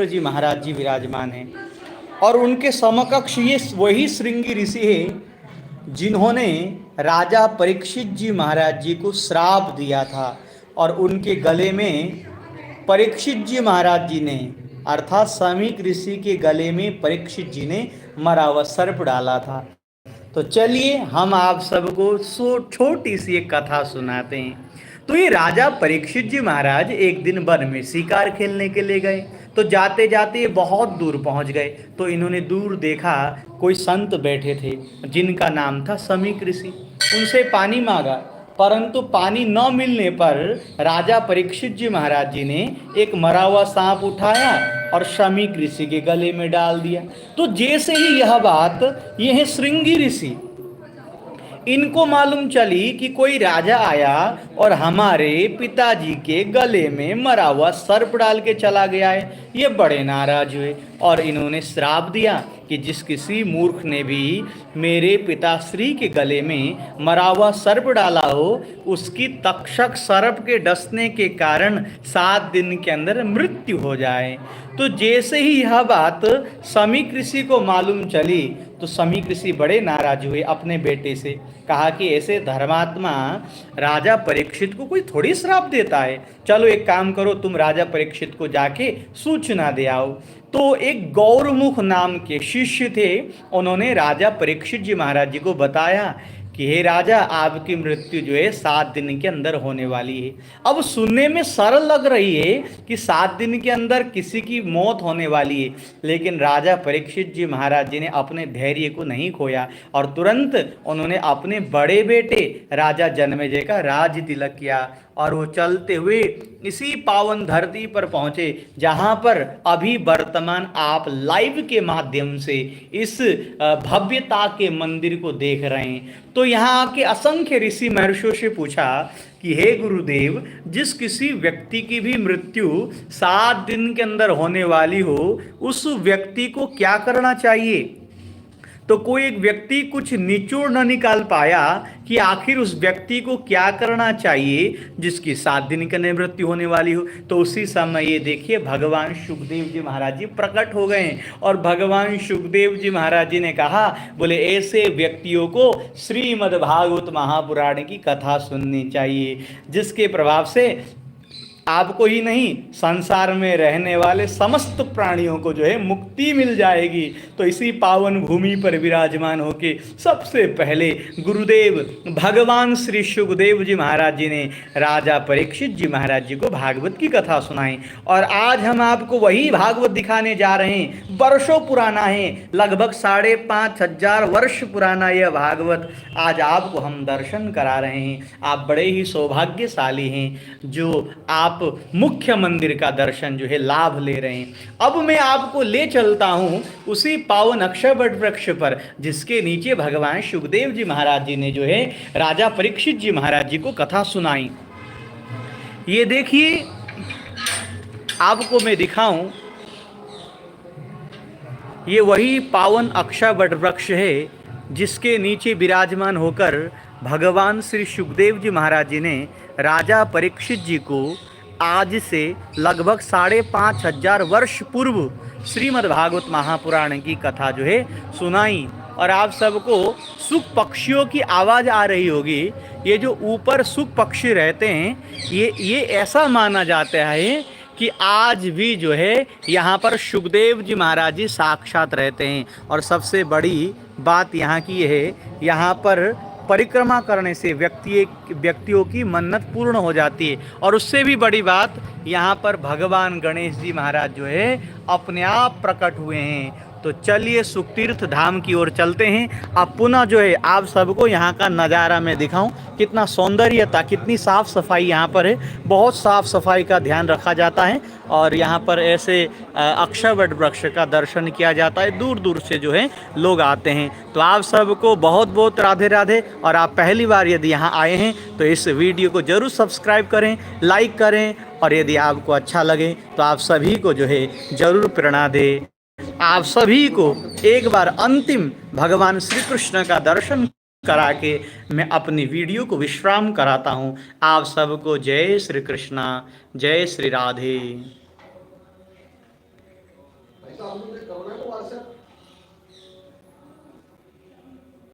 जी महाराज जी विराजमान हैं और उनके समकक्ष ये वही श्रृंगी ऋषि है जिन्होंने राजा परीक्षित जी महाराज जी को श्राप दिया था और उनके गले में परीक्षित जी महाराज जी ने अर्थात समीक ऋषि के गले में परीक्षित जी ने मरा हुआ सर्प डाला था। तो चलिए हम आप सबको छोटी सी एक कथा सुनाते हैं। तो ये राजा परीक्षित जी महाराज एक दिन वन में शिकार खेलने के लिए गए। तो जाते जाते ये बहुत दूर पहुंच गए तो इन्होंने दूर देखा कोई संत बैठे थे जिनका नाम था समीक ऋषि। उनसे पानी मांगा परंतु पानी न मिलने पर राजा परीक्षित जी महाराज जी ने एक मरा हुआ सांप उठाया और समीक ऋषि के गले में डाल दिया। तो जैसे ही यह बात यह श्रृंगी ऋषि इनको मालूम चली कि कोई राजा आया और हमारे पिताजी के गले में मरा हुआ सर्प डाल के चला गया है, ये बड़े नाराज हुए और इन्होंने श्राप दिया कि जिस किसी मूर्ख ने भी मेरे पिताश्री के गले में मरा हुआ सर्प डाला हो उसकी तक्षक सर्प के डसने के कारण 7 दिन के अंदर मृत्यु हो जाए। तो जैसे ही यह बात समीक ऋषि को मालूम चली तो समीक ऋषि बड़े नाराज हुए, अपने बेटे से कहा कि ऐसे धर्मात्मा राजा परीक्षित को कोई थोड़ी श्राप देता है, चलो एक काम करो तुम राजा परीक्षित को जाके सूचना दे आओ। तो एक गौरमुख नाम के शिष्य थे, उन्होंने राजा परीक्षित जी महाराज जी को बताया कि हे राजा आपकी मृत्यु जो है 7 दिन के अंदर होने वाली है। अब सुनने में सरल लग रही है कि 7 दिन के अंदर किसी की मौत होने वाली है, लेकिन राजा परीक्षित जी महाराज जी ने अपने धैर्य को नहीं खोया और तुरंत उन्होंने अपने बड़े बेटे राजा जन्मेजय का राज तिलक किया और वो चलते हुए इसी पावन धरती पर पहुंचे जहां पर अभी वर्तमान आप लाइव के माध्यम से इस भव्यता के मंदिर को देख रहे हैं। तो यहाँ के असंख्य ऋषि महर्षियों से पूछा कि हे गुरुदेव, जिस किसी व्यक्ति की भी मृत्यु 7 दिन के अंदर होने वाली हो उस व्यक्ति को क्या करना चाहिए। तो कोई एक व्यक्ति कुछ निचोड़ न निकाल पाया कि आखिर उस व्यक्ति को क्या करना चाहिए जिसकी 7 दिन के अंदर मृत्यु होने वाली हो। तो उसी समय ये देखिए भगवान सुखदेव जी महाराज जी प्रकट हो गए और भगवान सुखदेव जी महाराज जी ने कहा, बोले ऐसे व्यक्तियों को श्रीमद् भागवत महापुराण की कथा सुननी चाहिए जिसके प्रभाव से आपको ही नहीं संसार में रहने वाले समस्त प्राणियों को जो है मुक्ति मिल जाएगी। तो इसी पावन भूमि पर विराजमान होके सबसे पहले गुरुदेव भगवान श्री सुखदेव जी महाराज जी ने राजा परीक्षित जी महाराज जी को भागवत की कथा सुनाई और आज हम आपको वही भागवत दिखाने जा रहे हैं। वर्षों पुराना है, लगभग 5,500 वर्ष पुराना यह भागवत आज आपको हम दर्शन करा रहे हैं। आप बड़े ही सौभाग्यशाली हैं जो आप मुख्य मंदिर का दर्शन जो है लाभ ले रहे हैं। अब मैं आपको ले चलता हूं उसी पावन अक्षय वट वृक्ष पर जिसके नीचे भगवान सुखदेव जी महाराज जी ने जो है राजा परीक्षित जी महाराज जी को कथा सुनाई। ये देखिए आपको मैं दिखाऊं, ये वही पावन अक्षय वट वृक्ष है जिसके नीचे विराजमान होकर भगवान श्री सुखदेव जी महाराज जी ने राजा परीक्षित जी को आज से लगभग 5,500 वर्ष पूर्व श्रीमद् भागवत महापुराण की कथा जो है सुनाई। और आप सबको सुख पक्षियों की आवाज़ आ रही होगी। ये जो ऊपर सुख पक्षी रहते हैं ये ऐसा माना जाता है कि आज भी जो है यहाँ पर सुखदेव जी महाराज जी साक्षात रहते हैं। और सबसे बड़ी बात यहाँ की है, यहाँ पर परिक्रमा करने से व्यक्तियों की मन्नत पूर्ण हो जाती है। और उससे भी बड़ी बात, यहाँ पर भगवान गणेश जी महाराज जो है अपने आप प्रकट हुए हैं। तो चलिए सुखतीर्थ धाम की ओर चलते हैं। अब पुनः जो है आप सबको यहाँ का नज़ारा मैं दिखाऊं, कितना सौंदर्यता, कितनी साफ़ सफाई यहाँ पर है। बहुत साफ़ सफाई का ध्यान रखा जाता है और यहाँ पर ऐसे अक्षय वट वृक्ष का दर्शन किया जाता है। दूर दूर से जो है लोग आते हैं। तो आप सबको बहुत बहुत राधे राधे। और आप पहली बार यदि यहाँ आए हैं तो इस वीडियो को ज़रूर सब्सक्राइब करें, लाइक करें और यदि आपको अच्छा लगे तो आप सभी को जो है ज़रूर प्रेरणा दें। आप सभी को एक बार अंतिम भगवान श्री कृष्ण का दर्शन करा के मैं अपनी वीडियो को विश्राम कराता हूँ। आप सबको जय श्री कृष्णा, जय श्री राधे। स्वातंत्र्य करोनाच्या वर्षात